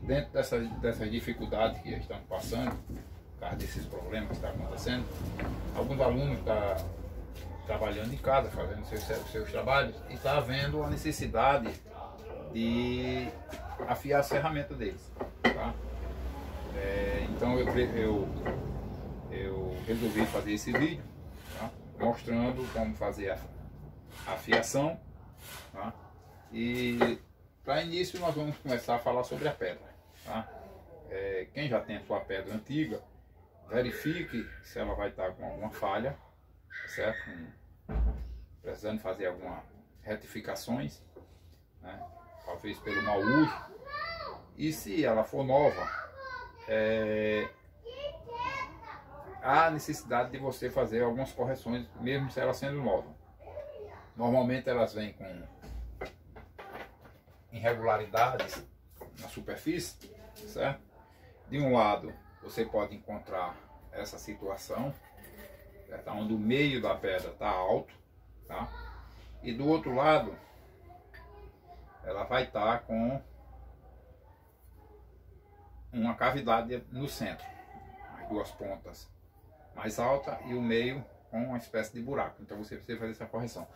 Dentro dessas dificuldades que estamos passando, por causa desses problemas que estão acontecendo, alguns alunos estão trabalhando em casa, fazendo seus trabalhos, e está havendo a necessidade de afiar as ferramentas deles. Tá? Então eu resolvi fazer esse vídeo, tá? Mostrando como fazer a afiação, tá? E para início nós vamos começar a falar sobre a pedra. Tá? Quem já tem a sua pedra antiga, verifique se ela vai estar com alguma falha, certo? Precisando fazer algumas retificações, né? Talvez pelo mau uso. E se ela for nova, há necessidade de você fazer algumas correções, mesmo se ela sendo nova. Normalmente elas vêm com irregularidades na superfície, certo? De um lado você pode encontrar essa situação, certo? Onde o meio da pedra está alto, tá? E do outro lado ela vai estar com uma cavidade no centro, as duas pontas mais alta e o meio com uma espécie de buraco. Então você precisa fazer essa correção.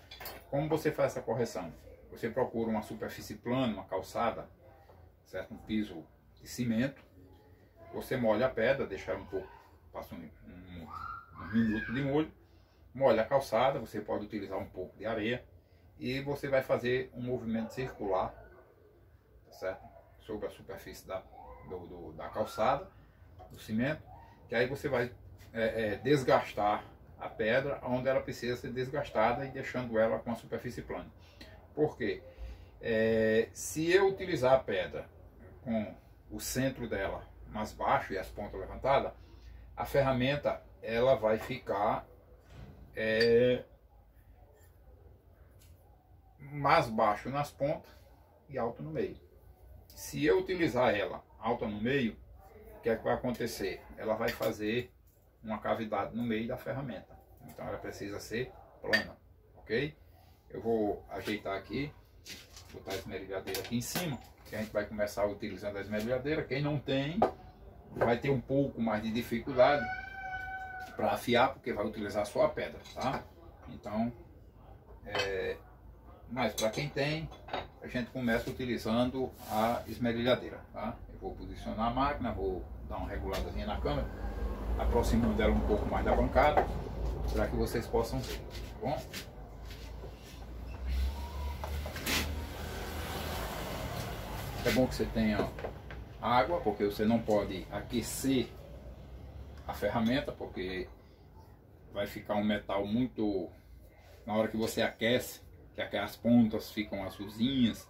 Como você faz essa correção? Você procura uma superfície plana, uma calçada, certo? Um piso de cimento. Você molha a pedra, deixa ela um pouco, passa um minuto de molho, molha a calçada, você pode utilizar um pouco de areia e você vai fazer um movimento circular, certo? Sobre a superfície da calçada, do cimento, que aí você vai desgastar a pedra onde ela precisa ser desgastada e deixando ela com a superfície plana. Por quê? Se eu utilizar a pedra com o centro dela mais baixo e as pontas levantadas, a ferramenta ela vai ficar mais baixo nas pontas e alto no meio. Se eu utilizar ela alta no meio, o que é que vai acontecer? Ela vai fazer uma cavidade no meio da ferramenta. Então ela precisa ser plana, ok? Eu vou ajeitar aqui, botar a esmerilhadeira aqui em cima, que a gente vai começar utilizando a esmerilhadeira. Quem não tem, vai ter um pouco mais de dificuldade para afiar, porque vai utilizar só a pedra, tá? Então, mas para quem tem, a gente começa utilizando a esmerilhadeira, tá? Eu vou posicionar a máquina, vou dar uma reguladazinha na câmera, aproximando ela um pouco mais da bancada, para que vocês possam ver, tá bom? É bom que você tenha água, porque você não pode aquecer a ferramenta, porque vai ficar um metal muito... Na hora que você aquece, que as pontas ficam azulzinhas,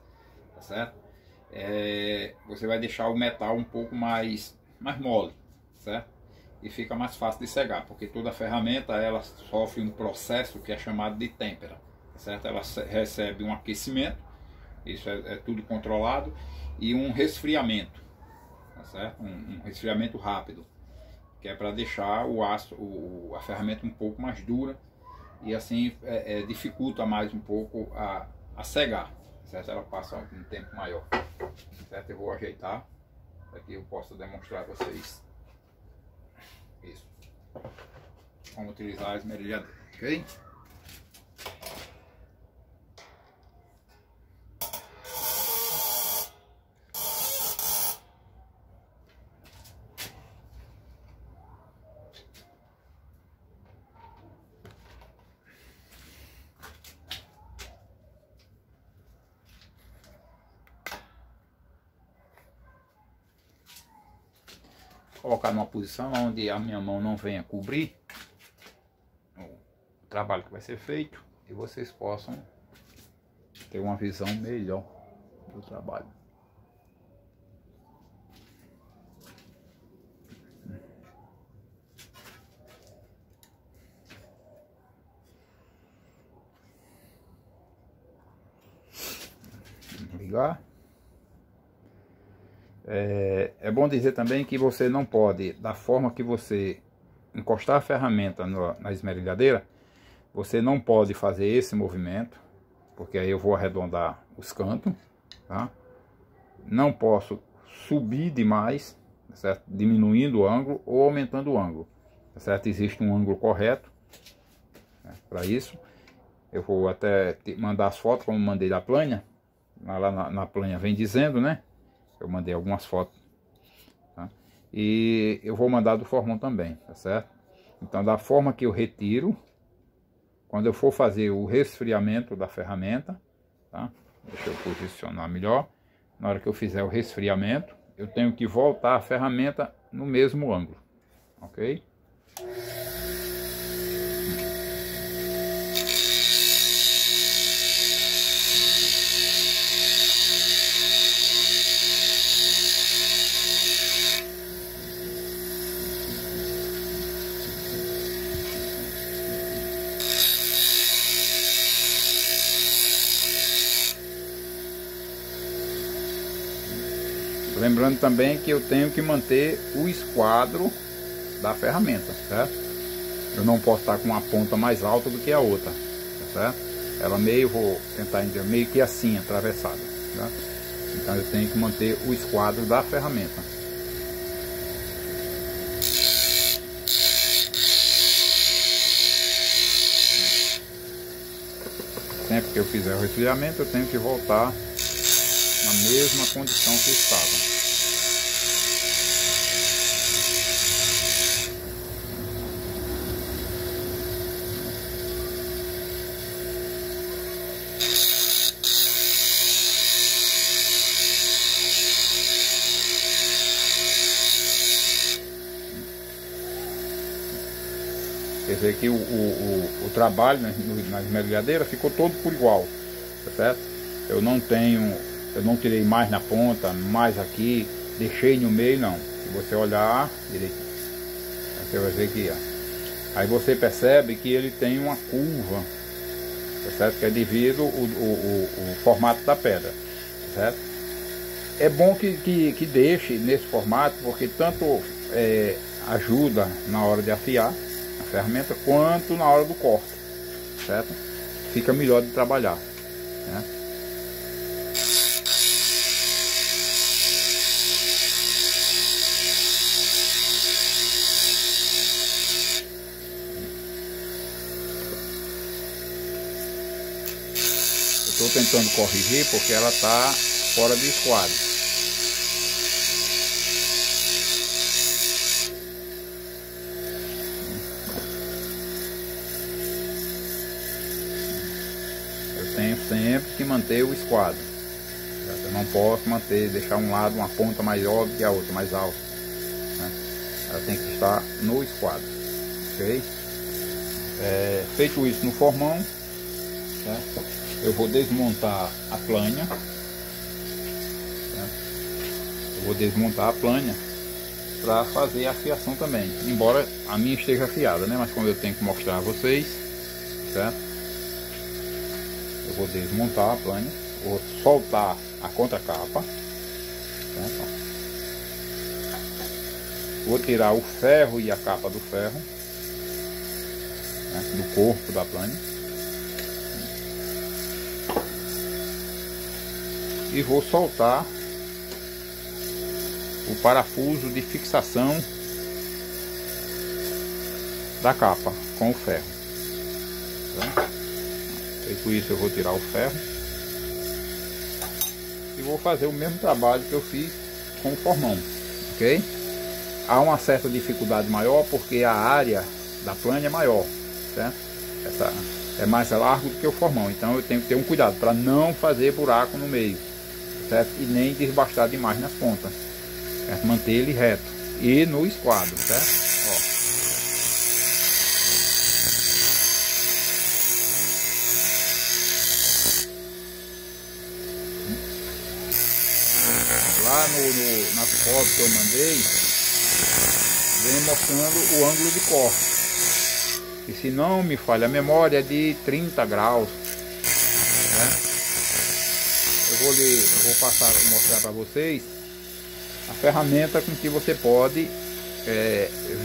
tá certo? Você vai deixar o metal um pouco mais mole, certo? E fica mais fácil de cegar, porque toda ferramenta ela sofre um processo que é chamado de têmpera, tá certo? Ela recebe um aquecimento, isso é tudo controlado, e um resfriamento, tá certo? Um resfriamento rápido, que é para deixar a ferramenta um pouco mais dura e assim dificulta mais um pouco a cegar, certo? Ela passa um tempo maior, certo? Eu vou ajeitar para que eu possa demonstrar a vocês isso, como utilizar a esmerilhadeira, ok? Colocar numa posição onde a minha mão não venha cobrir o trabalho que vai ser feito e vocês possam ter uma visão melhor do trabalho. Vamos ligar. É bom dizer também que você não pode, da forma que você encostar a ferramenta na esmerilhadeira, você não pode fazer esse movimento, porque aí eu vou arredondar os cantos, tá? não posso subir demais, tá certo? Diminuindo o ângulo ou aumentando o ângulo, tá certo? Existe um ângulo correto, né, para isso. Eu vou até mandar as fotos como mandei da planha. Lá na planha vem dizendo, né? Eu mandei algumas fotos, tá? E eu vou mandar do formão também, tá certo? Então, da forma que eu retiro, quando eu for fazer o resfriamento da ferramenta, tá? Deixa eu posicionar melhor. Na hora que eu fizer o resfriamento, eu tenho que voltar a ferramenta no mesmo ângulo, ok? Lembrando também que eu tenho que manter o esquadro da ferramenta, certo? Eu não posso estar com uma ponta mais alta do que a outra, certo? Ela vou tentar entender, meio que assim, atravessada, certo? Então eu tenho que manter o esquadro da ferramenta. Sempre que eu fizer o resfriamento, eu tenho que voltar na mesma condição que estava. Quer dizer que o trabalho na esmerilhadeira ficou todo por igual, tá certo? Eu não tirei mais na ponta, mais aqui, deixei no meio, não. Se você olhar direitinho, você vai ver que aí você percebe que ele tem uma curva, tá certo? Que é devido o formato da pedra, tá certo? É bom que deixe nesse formato, porque tanto ajuda na hora de afiar a ferramenta, quanto na hora do corte, certo? Fica melhor de trabalhar, né? Eu estou tentando corrigir porque ela está fora do esquadro. Tenho sempre que manter o esquadro. Eu não posso deixar um lado uma ponta maior do que a outra, mais alta, né? Ela tem que estar no esquadro, ok? Feito isso no formão, certo? Eu vou desmontar a planha, certo? Eu vou desmontar a planha para fazer a afiação também, embora a minha esteja afiada, né? Mas como eu tenho que mostrar a vocês, certo? Eu vou desmontar a planha, vou soltar a contracapa, certo? Vou tirar o ferro e a capa do ferro, né, do corpo da planha, e vou soltar o parafuso de fixação da capa com o ferro, tá? Feito isso, eu vou tirar o ferro e vou fazer o mesmo trabalho que eu fiz com o formão, ok? Há uma certa dificuldade maior porque a área da planha é maior, certo? Essa é mais largo do que o formão, então eu tenho que ter um cuidado para não fazer buraco no meio, certo? E nem desbastar demais nas pontas, certo? Manter ele reto e no esquadro, certo? Ó. Lá nas fotos que eu mandei, vem mostrando o ângulo de corte. E se não me falha a memória, é de 30 graus. Né? Eu vou mostrar para vocês a ferramenta com que você pode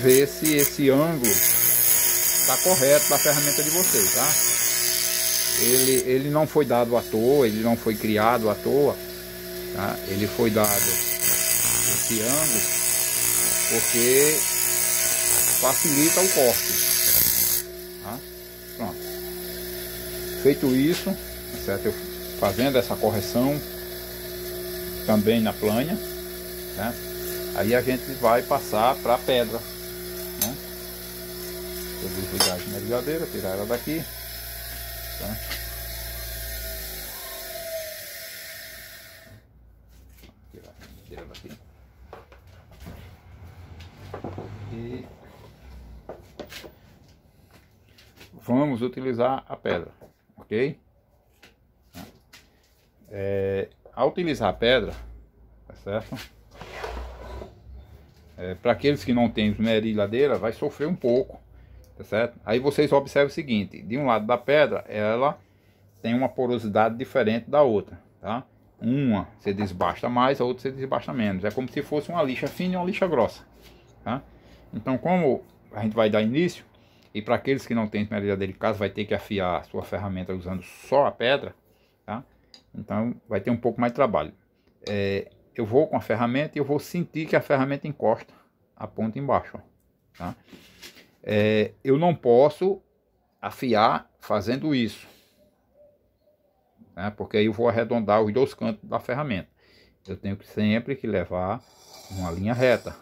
ver se esse ângulo está correto da ferramenta de vocês, tá? Ele não foi dado à toa, ele não foi criado à toa. tá? Ele foi dado esse ângulo porque facilita o corte, tá? Pronto. Feito isso, certo? Eu fazendo essa correção também na planha, né? Aí a gente vai passar para a pedra, né? Eu vou desligar a esmerilhadeira, tirar ela daqui, tá? Tirar a esmerilhadeira daqui. E vamos utilizar a pedra, ok? Ao utilizar a pedra, tá certo? Para aqueles que não têm esmerilhadeira, vai sofrer um pouco, tá certo? Aí vocês observam o seguinte: de um lado da pedra, ela tem uma porosidade diferente da outra, tá? Uma se desbasta mais, a outra se desbasta menos. É como se fosse uma lixa fina e uma lixa grossa, tá? Então, como a gente vai dar início, e para aqueles que não têm esmerilhadeira em casa, vai ter que afiar a sua ferramenta usando só a pedra, tá? Então vai ter um pouco mais de trabalho. Eu vou com a ferramenta e eu vou sentir que a ferramenta encosta a ponta embaixo, tá? Eu não posso afiar fazendo isso, né? Porque aí eu vou arredondar os dois cantos da ferramenta. Eu tenho que sempre que levar uma linha reta,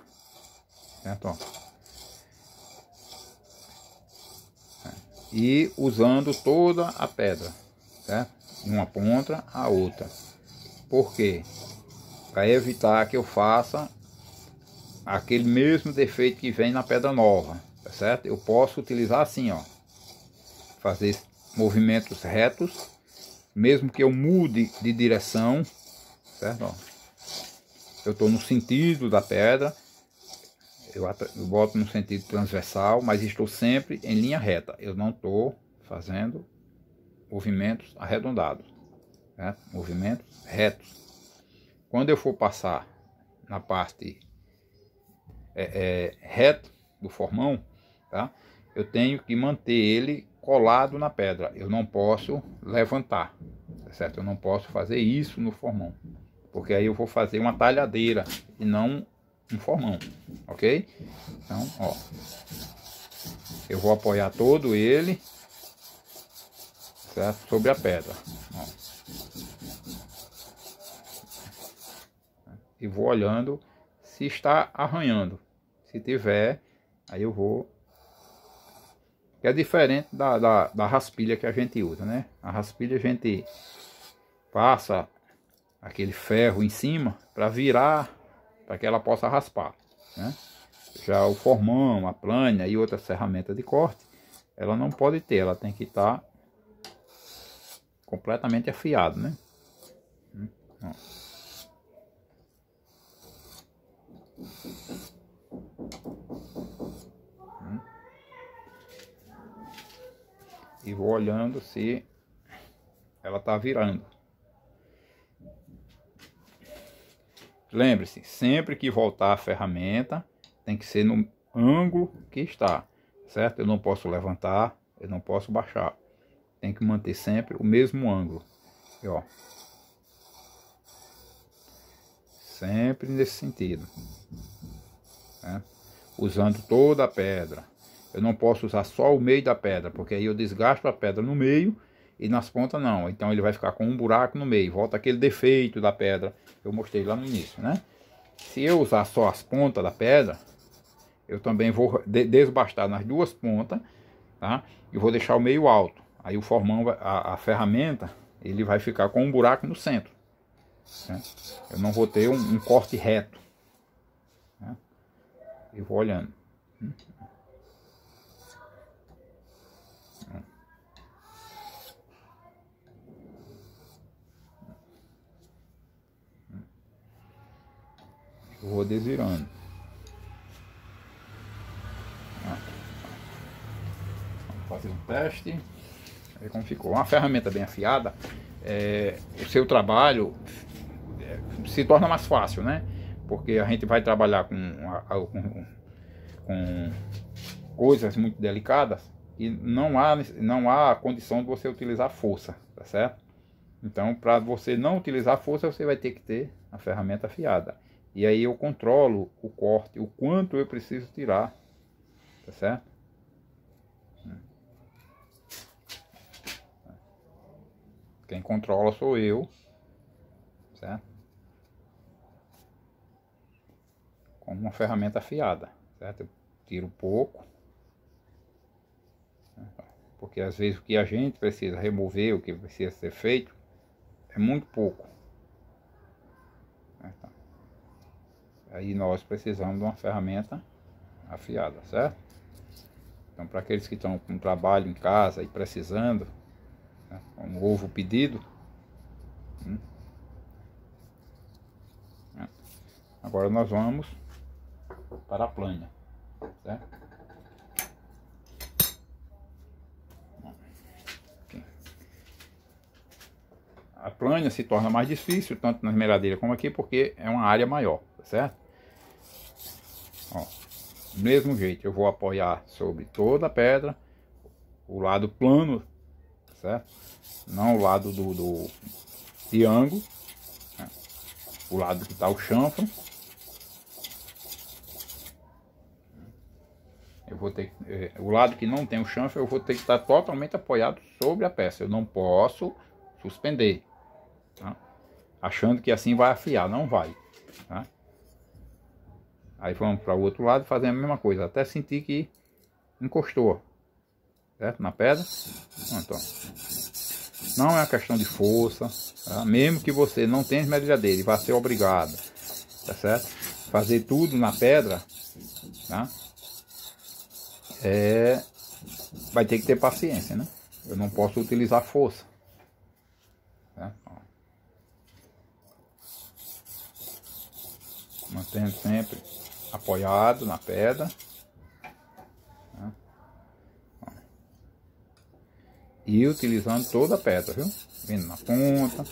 certo? E usando toda a pedra, certo? De uma ponta a outra. Por quê? Para evitar que eu faça aquele mesmo defeito que vem na pedra nova, tá certo? Eu posso utilizar assim, ó, fazer movimentos retos, mesmo que eu mude de direção, certo? Ó, eu estou no sentido da pedra, eu boto no sentido transversal, mas estou sempre em linha reta. Eu não estou fazendo movimentos arredondados, certo? Movimentos retos. Quando eu for passar na parte reta do formão, tá? Eu tenho que manter ele colado na pedra. Eu não posso levantar, tá certo? Eu não posso fazer isso no formão, porque aí eu vou fazer uma talhadeira e não um formão, ok? Então, ó, eu vou apoiar todo ele, certo? Sobre a pedra, ó. E vou olhando se está arranhando. Se tiver, aí eu vou... É diferente da raspilha que a gente usa, né? A raspilha a gente passa aquele ferro em cima para virar, para que ela possa raspar, né? Já o formão, a plana e outras ferramentas de corte, ela não pode ter, ela tem que estar completamente afiado, né? Ó. E vou olhando se ela está virando. Lembre-se, sempre que voltar a ferramenta, tem que ser no ângulo que está, certo? Eu não posso levantar, eu não posso baixar. Tem que manter sempre o mesmo ângulo. E, ó, sempre nesse sentido, né? Usando toda a pedra. Eu não posso usar só o meio da pedra, porque aí eu desgasto a pedra no meio e nas pontas não. Então ele vai ficar com um buraco no meio. Volta aquele defeito da pedra que eu mostrei lá no início, né? Se eu usar só as pontas da pedra, eu também vou desbastar nas duas pontas, tá? E vou deixar o meio alto. Aí o formão, a ferramenta, ele vai ficar com um buraco no centro, né? Eu não vou ter um corte reto, né? Eu vou olhando. Eu vou desvirando. Vamos fazer um teste. Ver como ficou. Uma ferramenta bem afiada, o seu trabalho se torna mais fácil, né? Porque a gente vai trabalhar com coisas muito delicadas e não há condição de você utilizar força, tá certo? Então, para você não utilizar força, você vai ter que ter a ferramenta afiada. E aí eu controlo o corte, o quanto eu preciso tirar, tá certo? Quem controla sou eu, certo? Com uma ferramenta afiada, certo? Eu tiro pouco, porque às vezes o que a gente precisa remover, o que precisa ser feito, é muito pouco. Então, aí nós precisamos de uma ferramenta afiada, certo? Então, para aqueles que estão com trabalho em casa e precisando, né, um novo pedido, né, agora nós vamos para a plana, certo? Aqui. A plana se torna mais difícil, tanto na esmeradeira como aqui, porque é uma área maior, certo? Ó, do mesmo jeito, eu vou apoiar sobre toda a pedra, o lado plano, certo? Não o lado do triângulo, né? O lado que está o chanfro. Eu vou ter o lado que não tem o chanfro, eu vou ter que estar totalmente apoiado sobre a peça. Eu não posso suspender, tá? Achando que assim vai afiar, não vai, tá? Aí vamos para o outro lado fazendo a mesma coisa, até sentir que encostou, certo? Na pedra. Pronto, ó. Não é uma questão de força, tá? Mesmo que você não tenha esmerilhadeira e vá ser obrigado, tá certo? Fazer tudo na pedra, tá? Vai ter que ter paciência, né? Eu não posso utilizar força, tá? Ó. Mantendo sempre apoiado na pedra, tá? E utilizando toda a pedra, viu? Vindo na ponta,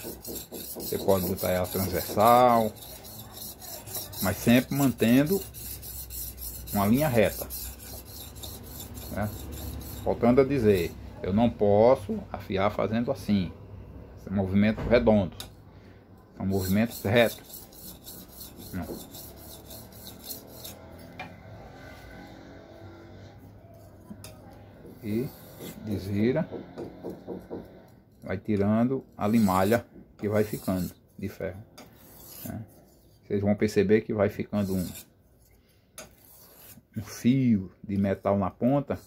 você pode botar ela transversal, mas sempre mantendo uma linha reta, né? Voltando a dizer, eu não posso afiar fazendo assim, esse movimento redondo, são movimentos retos. Não. E desvira, vai tirando a limalha que vai ficando de ferro, né? Vocês vão perceber que vai ficando um fio de metal na ponta.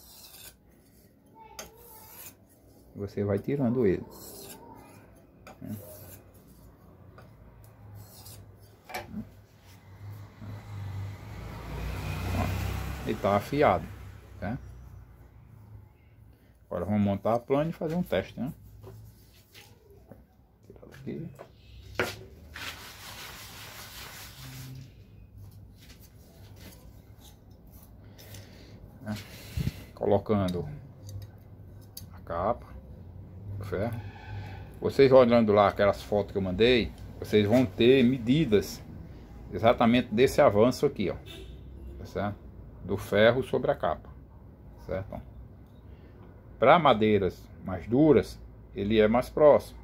Você vai tirando ele, né? Ele está afiado, né? Agora vamos montar a plana e fazer um teste, né? Tirar daqui. Né? Colocando a capa, o ferro. Vocês olhando lá aquelas fotos que eu mandei, vocês vão ter medidas exatamente desse avanço aqui, ó, tá certo? Do ferro sobre a capa, certo? Para madeiras mais duras, ele é mais próximo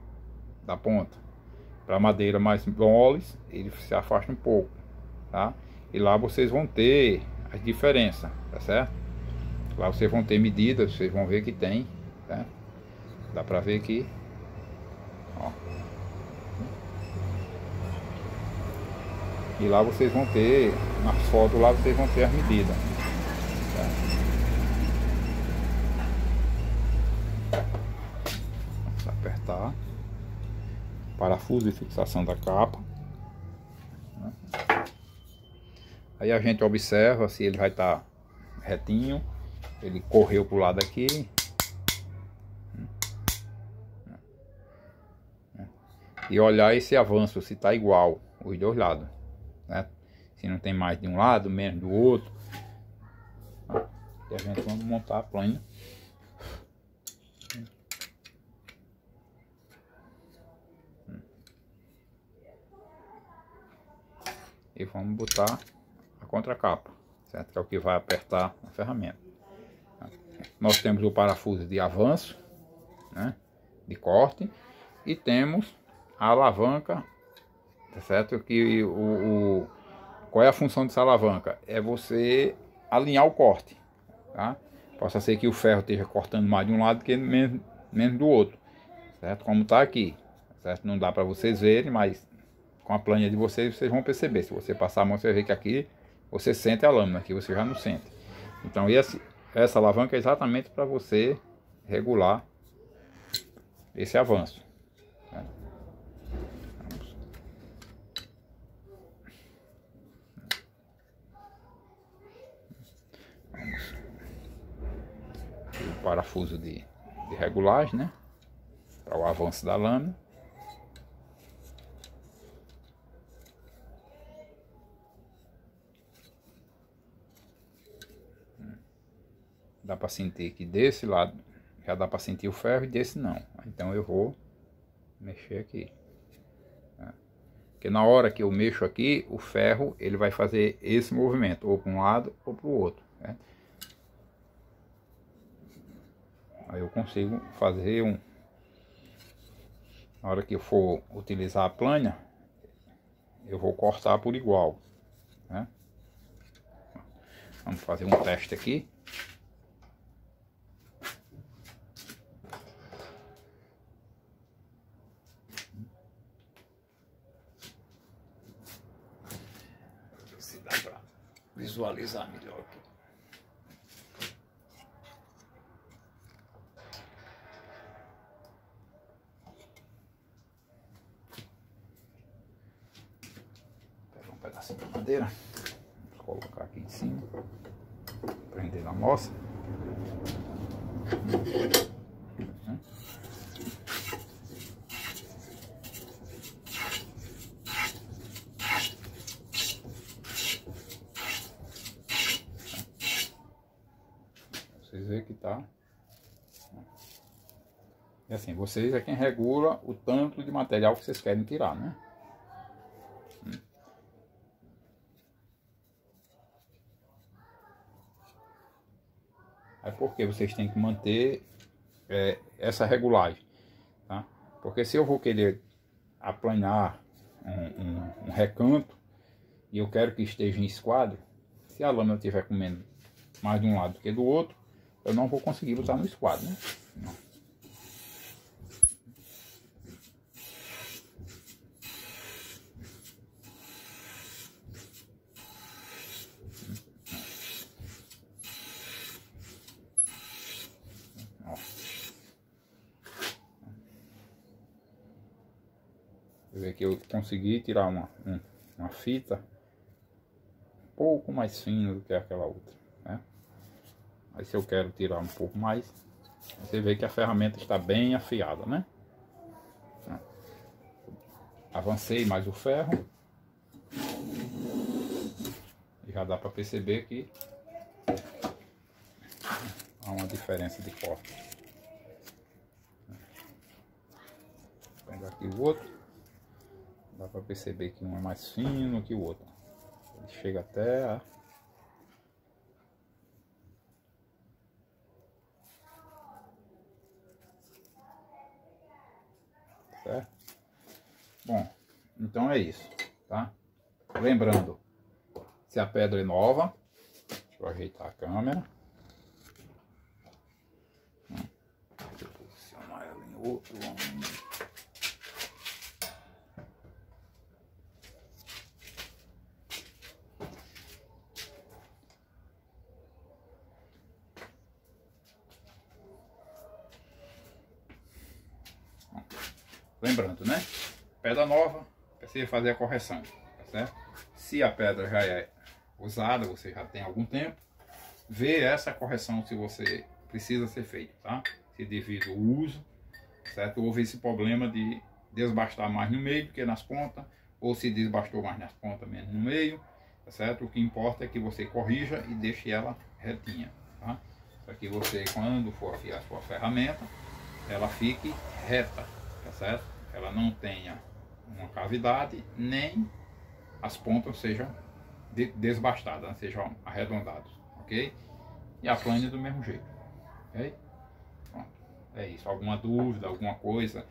da ponta. Para madeira mais moles, ele se afasta um pouco, tá? E lá vocês vão ter as diferenças, tá certo? Lá vocês vão ter medidas, vocês vão ver que tem, tá? Dá para ver aqui, ó. E lá vocês vão ter, nas fotos lá vocês vão ter as medidas, tá? Apertar, parafuso de fixação da capa, né? Aí a gente observa se ele vai estar retinho, ele correu para o lado aqui, e olhar esse avanço se está igual os dois lados, né? Se não tem mais de um lado, menos do outro. E a gente vai montar a plana. E vamos botar a contracapa, certo? Que é o que vai apertar a ferramenta. Nós temos o parafuso de avanço, né? De corte, e temos a alavanca, tá certo? Que qual é a função dessa alavanca? É você alinhar o corte, tá? Possa ser que o ferro esteja cortando mais de um lado que menos do outro, certo? Como está aqui, certo? Não dá para vocês verem, mas com a planilha de vocês vão perceber. Se você passar a mão, você vai ver que aqui você sente a lâmina, aqui você já não sente. Então essa alavanca é exatamente para você regular esse avanço. O parafuso de regulagem, né? Para o avanço da lâmina. Dá para sentir que desse lado já dá para sentir o ferro e desse não. Então eu vou mexer aqui. Porque na hora que eu mexo aqui, o ferro ele vai fazer esse movimento, ou para um lado ou para o outro. Né? Aí eu consigo fazer na hora que eu for utilizar a plana, eu vou cortar por igual. Né? Vamos fazer um teste aqui. Se dá para visualizar melhor aqui. Pega um pedacinho de madeira, vou colocar aqui em cima, prender na moça. Vocês veem que tá. E assim, vocês é quem regula o tanto de material que vocês querem tirar, né? Aí porque vocês têm que manter essa regulagem, tá? Porque se eu vou querer aplanar um recanto e eu quero que esteja em esquadro, se a lâmina estiver comendo mais de um lado do que do outro, eu não vou conseguir botar no esquadro, né? Não. Você vê que eu consegui tirar uma fita um pouco mais fina do que aquela outra, né? Aí se eu quero tirar um pouco mais, você vê que a ferramenta está bem afiada, né? Avancei mais o ferro e já dá para perceber que há uma diferença de corte. Vou pegar aqui o outro, dá para perceber que um é mais fino que o outro. Ele chega até a... Certo? Bom, então é isso, tá? Lembrando, se a pedra é nova, deixa eu ajeitar a câmera. Deixa eu posicionar ela em outro ângulo. Lembrando, né? Pedra nova, precisa fazer a correção, tá certo? Se a pedra já é usada, você já tem algum tempo, vê essa correção se você precisa ser feita, tá? Se devido ao uso, certo? Houve esse problema de desbastar mais no meio do que nas pontas, ou se desbastou mais nas pontas, menos no meio, tá certo? O que importa é que você corrija e deixe ela retinha, tá? Para que você, quando for afiar a sua ferramenta, ela fique reta, tá certo? Ela não tenha uma cavidade, nem as pontas sejam desbastadas, sejam arredondadas, ok? E a plana do mesmo jeito, ok? Pronto, é isso. Alguma dúvida, alguma coisa,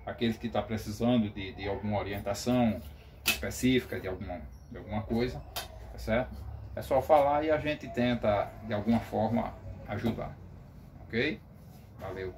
aqueles que estão precisando de alguma orientação específica de alguma coisa, tá certo? É só falar e a gente tenta de alguma forma ajudar, ok? Valeu!